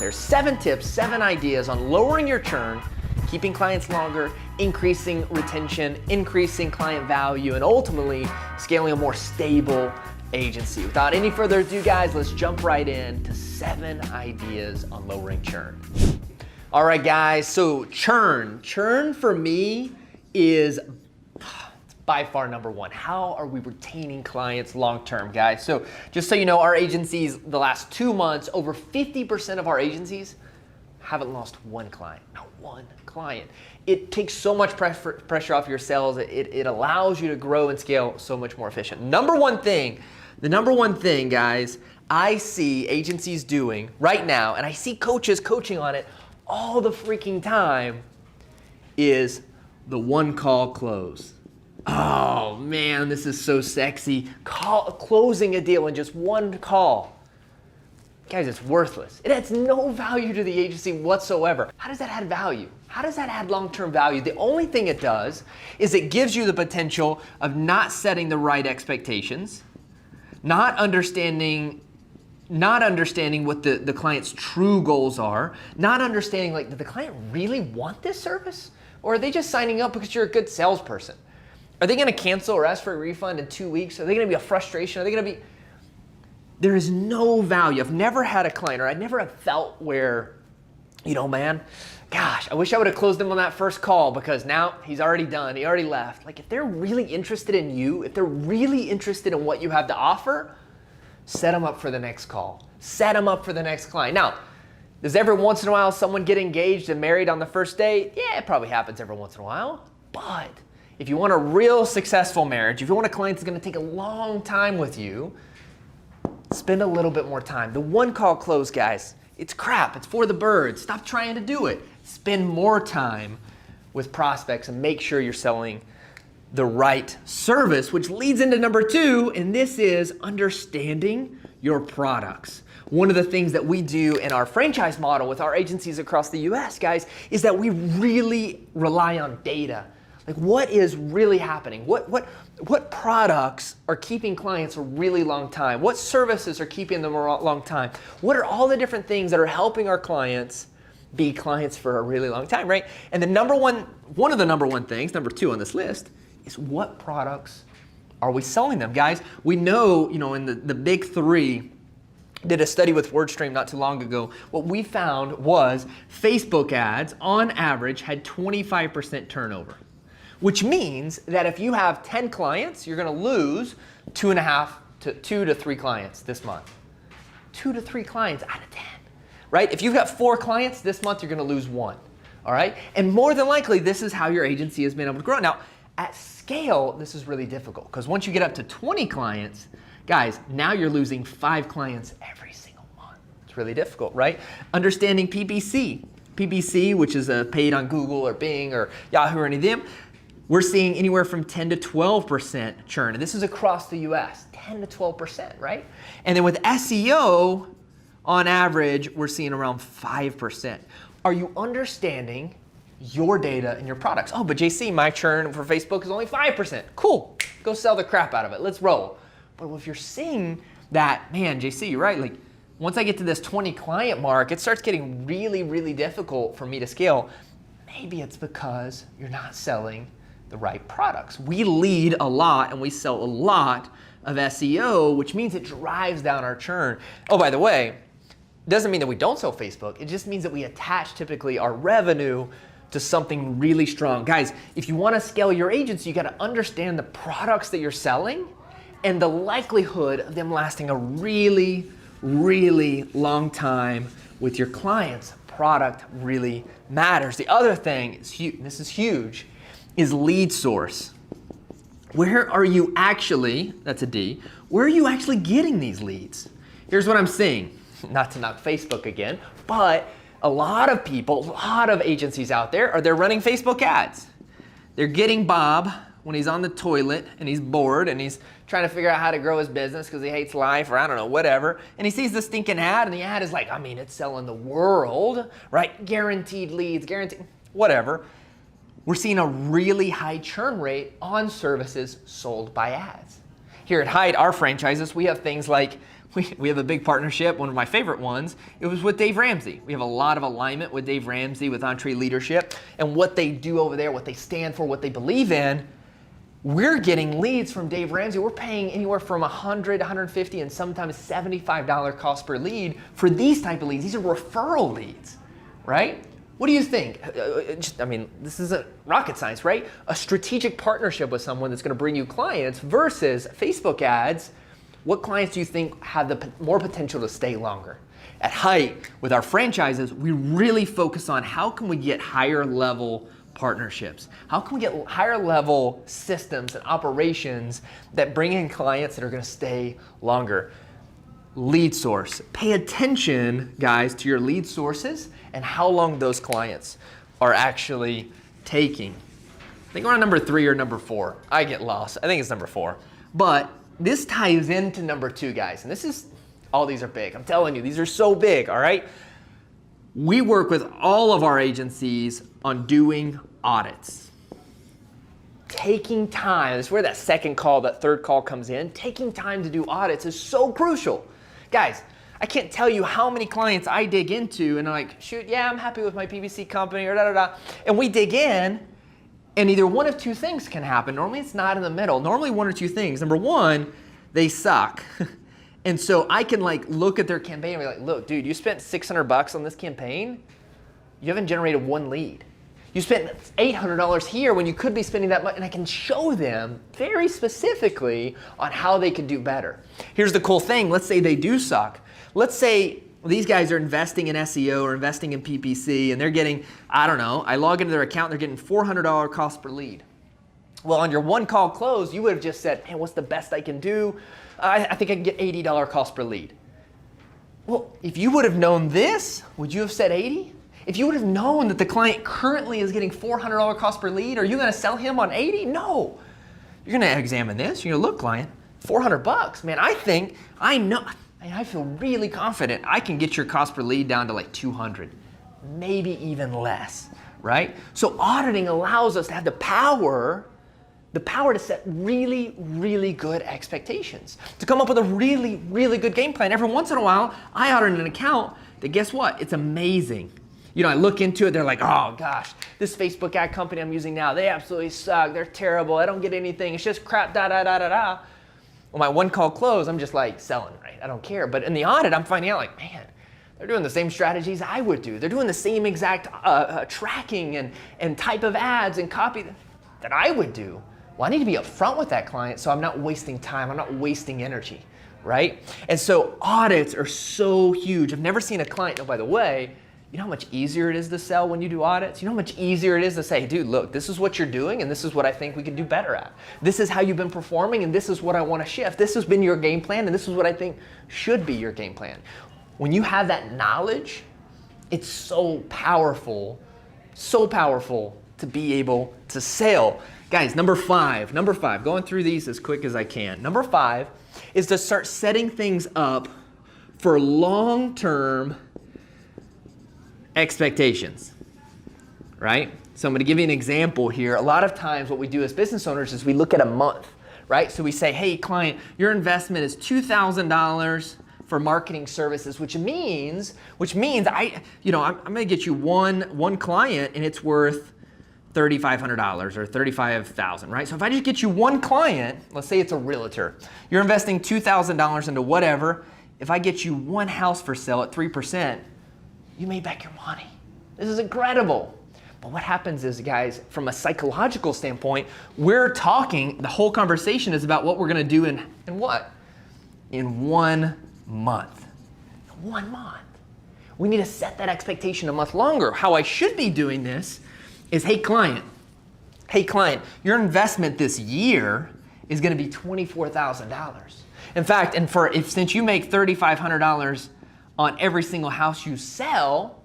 there. 7 tips, 7 ideas on lowering your churn, keeping clients longer, increasing retention, increasing client value, and ultimately scaling a more stable agency. Without any further ado, guys, let's jump right in to 7 ideas on lowering churn. All right, guys, so churn for me is by far number one. How are we retaining clients long-term, guys? So just so you know, our agencies, the last 2 months, over 50% of our agencies haven't lost one client, not one client. It takes so much pressure off your sales. It allows you to grow and scale so much more efficient. The number one thing, guys, I see agencies doing right now, and I see coaches coaching on it all the freaking time, is the one call close. Oh man, this is so sexy. Closing a deal in just one call. Guys, it's worthless. It adds no value to the agency whatsoever. How does that add value? How does that add long-term value? The only thing it does is it gives you the potential of not setting the right expectations, not understanding what the client's true goals are, not understanding, like, did the client really want this service? Or are they just signing up because you're a good salesperson? Are they gonna cancel or ask for a refund in 2 weeks? Are they gonna be a frustration? Are they gonna be... There is no value. I've never had a client, or I never have felt where, you know, man, gosh, I wish I would have closed him on that first call because now he's already done, he already left. Like, if they're really interested in you, if they're really interested in what you have to offer, set them up for the next call. Set them up for the next client. Now, does every once in a while someone get engaged and married on the first date? Yeah, it probably happens every once in a while. But if you want a real successful marriage, if you want a client that's gonna take a long time with you, spend a little bit more time. The one call close, guys, it's crap. It's for the birds. Stop trying to do it. Spend more time with prospects and make sure you're selling the right service, which leads into number 2, and this is understanding your products. One of the things that we do in our franchise model with our agencies across the US, guys, is that we really rely on data. Like, what is really happening? What products are keeping clients a really long time? What services are keeping them a long time? What are all the different things that are helping our clients be clients for a really long time, right? And one of the number one things, number 2 on this list, is what products are we selling them, guys? We know, in the big 3, did a study with WordStream not too long ago. What we found was Facebook ads, on average, had 25% turnover. Which means that if you have 10 clients, you're gonna lose 2 to 3 clients this month. 2 to 3 clients out of 10, right? If you've got 4 clients this month, you're gonna lose 1, all right? And more than likely, this is how your agency has been able to grow. Now, at scale, this is really difficult because once you get up to 20 clients, guys, now you're losing 5 clients every single month. It's really difficult, right? Understanding PPC, which is paid on Google or Bing or Yahoo or any of them, we're seeing anywhere from 10 to 12% churn. And this is across the US, 10 to 12%, right? And then with SEO, on average, we're seeing around 5%. Are you understanding your data and your products? Oh, but JC, my churn for Facebook is only 5%. Cool, go sell the crap out of it, let's roll. But if you're seeing that, man, JC, you're right, like, once I get to this 20 client mark, it starts getting really, really difficult for me to scale. Maybe it's because you're not selling the right products. We lead a lot and we sell a lot of SEO, which means it drives down our churn. Oh, by the way, doesn't mean that we don't sell Facebook. It just means that we attach typically our revenue to something really strong. Guys, if you want to scale your agency, you got to understand the products that you're selling and the likelihood of them lasting a really, really long time with your clients. Product really matters. The other thing is this is huge, is lead source. Where are you actually, that's a D, where are you actually getting these leads? Here's what I'm seeing, not to knock Facebook again, but a lot of people, a lot of agencies out there they're running Facebook ads. They're getting Bob when he's on the toilet and he's bored and he's trying to figure out how to grow his business because he hates life or I don't know, whatever. And he sees the stinking ad and the ad is like, I mean, it's selling the world, right? Guaranteed leads, guaranteed, whatever. We're seeing a really high churn rate on services sold by ads. Here at Hyde, our franchises, we have things like we have a big partnership, one of my favorite ones. It was with Dave Ramsey. We have a lot of alignment with Dave Ramsey, with EntreLeadership, and what they do over there, what they stand for, what they believe in. We're getting leads from Dave Ramsey. We're paying anywhere from $100, $150, and sometimes $75 cost per lead for these type of leads. These are referral leads, right? What do you think? This isn't rocket science, right? A strategic partnership with someone that's going to bring you clients versus Facebook ads. What clients do you think have the more potential to stay longer? At Height, with our franchises, we really focus on how can we get higher level partnerships? How can we get higher level systems and operations that bring in clients that are going to stay longer? Lead source. Pay attention, guys, to your lead sources and how long those clients are actually taking. I think we're on number 3 or number 4. I get lost. I think it's number 4. But this ties into number 2, guys. And this is, all these are big. I'm telling you, these are so big, all right? We work with all of our agencies on doing audits. Taking time, this is where that second call, that third call comes in. Taking time to do audits is so crucial. Guys, I can't tell you how many clients I dig into and I'm like, shoot, yeah, I'm happy with my PPC company or da-da-da. And we dig in and either one of 2 things can happen. Normally it's not in the middle. Normally 1 or 2 things. Number 1, they suck. And so I can look at their campaign and be like, look, dude, you spent $600 on this campaign. You haven't generated 1 lead. You spent $800 here when you could be spending that much, and I can show them very specifically on how they could do better. Here's the cool thing. Let's say they do suck. Let's say these guys are investing in SEO or investing in PPC, and they're getting, I don't know, I log into their account, they're getting $400 cost per lead. Well, on your 1 call close, you would have just said, man, what's the best I can do? I think I can get $80 cost per lead. Well, if you would have known this, would you have said 80? If you would have known that the client currently is getting $400 cost per lead, are you going to sell him on 80? No. You're going to examine this. You're going to look, client, $400. Man, I feel really confident I can get your cost per lead down to 200, maybe even less, right? So auditing allows us to have the power to set really, really good expectations, to come up with a really, really good game plan. Every once in a while, I audit an account that, guess what? It's amazing. I look into it, they're like, oh gosh, this Facebook ad company I'm using now, they absolutely suck, they're terrible, I don't get anything, it's just crap, da-da-da-da-da. Well, my 1 call close, I'm just selling, right? I don't care. But in the audit, I'm finding out man, they're doing the same strategies I would do. They're doing the same exact tracking and type of ads and copy that I would do. Well, I need to be upfront with that client so I'm not wasting time, I'm not wasting energy, right? And so audits are so huge. I've never seen a client, oh, by the way, you know how much easier it is to sell when you do audits? You know how much easier it is to say, dude, look, this is what you're doing and this is what I think we can do better at. This is how you've been performing and this is what I want to shift. This has been your game plan and this is what I think should be your game plan. When you have that knowledge, it's so powerful to be able to sell. Guys, number 5, going through these as quick as I can. Number 5 is to start setting things up for long-term expectations, right? So I'm going to give you an example here. A lot of times what we do as business owners is we look at a month, right? So we say, hey, client, your investment is $2,000 for marketing services, which means I'm going to get you one client and it's worth $3,500 or $35,000, right? So if I just get you 1 client, let's say it's a realtor, you're investing $2,000 into whatever. If I get you 1 house for sale at 3%, you made back your money. This is incredible. But what happens is, guys, from a psychological standpoint, we're talking, the whole conversation is about what we're gonna do in what? In 1 month. 1 month. We need to set that expectation a month longer. How I should be doing this is, hey client, your investment this year is gonna be $24,000. In fact, since you make $3,500 on every single house you sell,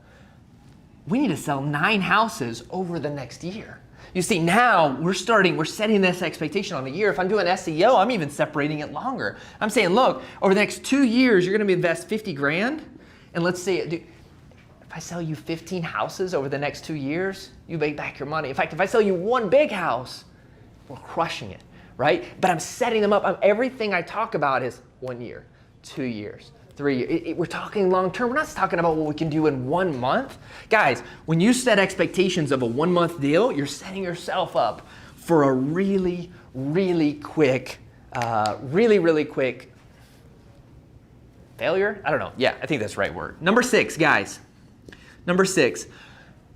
we need to sell 9 houses over the next year. You see, now we're setting this expectation on a year. If I'm doing SEO, I'm even separating it longer. I'm saying, look, over the next 2 years, you're gonna invest 50 grand. And let's say, if I sell you 15 houses over the next 2 years, you make back your money. In fact, if I sell you 1 big house, we're crushing it, right? But I'm setting them up. Everything I talk about is 1 year, 2 years, 3 years. We're talking long term. We're not talking about what we can do in 1 month. Guys, when you set expectations of a 1 month deal, you're setting yourself up for a really, really quick failure? I don't know. Yeah, I think that's the right word. Number 6, guys. Number 6,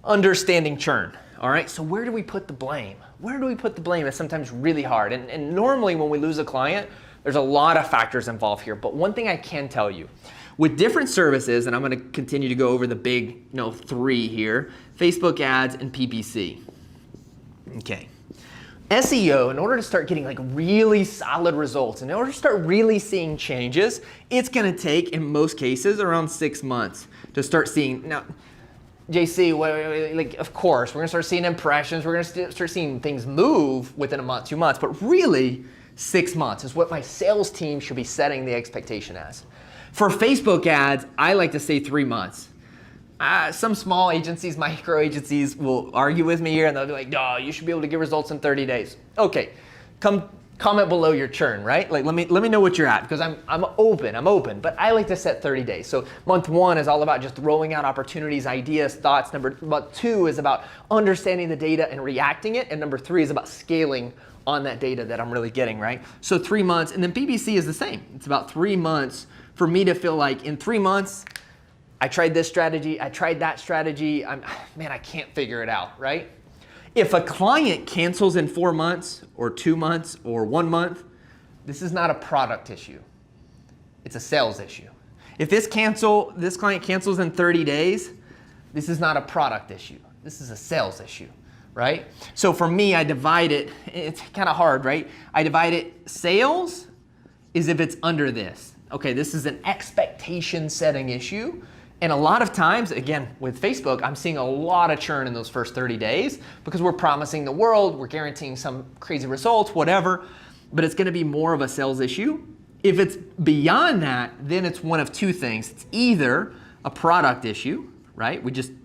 understanding churn. All right, so where do we put the blame? Where do we put the blame? It's sometimes really hard. And normally when we lose a client, there's a lot of factors involved here. But one thing I can tell you, with different services, and I'm gonna continue to go over the big 3 here, Facebook ads and PPC. Okay. SEO, in order to start getting like really solid results, in order to start really seeing changes, it's gonna take, in most cases, around 6 months to start seeing. Now, JC, like, of course, we're gonna start seeing impressions, we're gonna start seeing things move within a month, 2 months, but really 6 months is what my sales team should be setting the expectation as. For Facebook ads, I like to say 3 months. Some small agencies, micro agencies will argue with me here and they'll be like, "Duh, you should be able to get results in 30 days. Okay, comment below your churn, right? Like, let me know what you're at, because I'm open, but I like to set 30 days. So month 1 is all about just throwing out opportunities, ideas, thoughts. About 2 is about understanding the data and reacting it. And number 3 is about scaling on that data that I'm really getting, right? So 3 months, and then PPC is the same. It's about 3 months for me to feel like in 3 months, I tried this strategy, I tried that strategy, man, I can't figure it out, right? If a client cancels in 4 months or 2 months or 1 month, this is not a product issue. It's a sales issue. If this client cancels in 30 days, this is not a product issue. This is a sales issue, right? So for me, I divide it, it's kind of hard, right? I divide it, sales is if it's under this. Okay, this is an expectation setting issue. And a lot of times, again, with Facebook, I'm seeing a lot of churn in those first 30 days because we're promising the world, we're guaranteeing some crazy results, whatever, but it's gonna be more of a sales issue. If it's beyond that, then it's one of 2 things. It's either a product issue, right?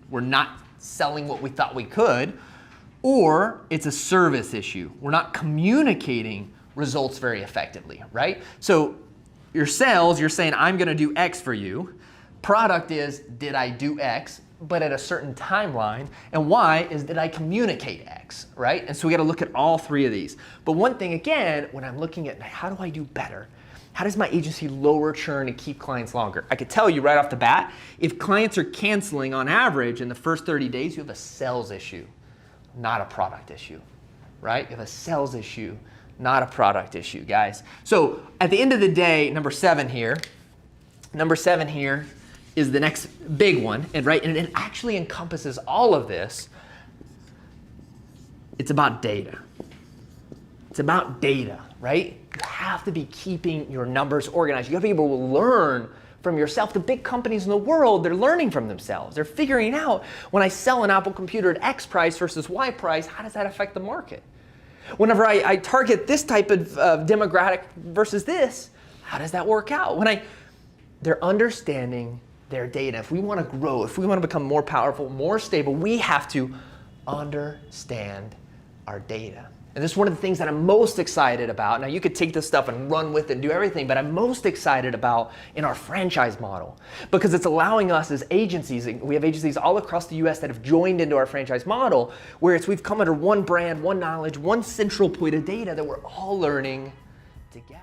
We're not selling what we thought we could, or it's a service issue. We're not communicating results very effectively, right? So your sales, you're saying, I'm gonna do X for you. Product is, did I do X, but at a certain timeline, and Y is, did I communicate X, right? And so we gotta look at all 3 of these. But one thing, again, when I'm looking at how do I do better? How does my agency lower churn and keep clients longer? I could tell you right off the bat, if clients are canceling on average in the first 30 days, you have a sales issue, not a product issue, right? You have a sales issue, not a product issue, guys. So at the end of the day, number 7 here is the next big one, and it actually encompasses all of this. It's about data. It's about data, right? You have to be keeping your numbers organized. You have to be able to learn from yourself. The big companies in the world, they're learning from themselves. They're figuring out, when I sell an Apple computer at X price versus Y price, how does that affect the market? Whenever I target this type of demographic versus this, how does that work out? They're understanding their data. If we want to grow, if we want to become more powerful, more stable, we have to understand our data. And this is one of the things that I'm most excited about. Now, you could take this stuff and run with it and do everything, but I'm most excited about in our franchise model, because it's allowing us as agencies, we have agencies all across the US that have joined into our franchise model, where we've come under one brand, one knowledge, one central point of data that we're all learning together.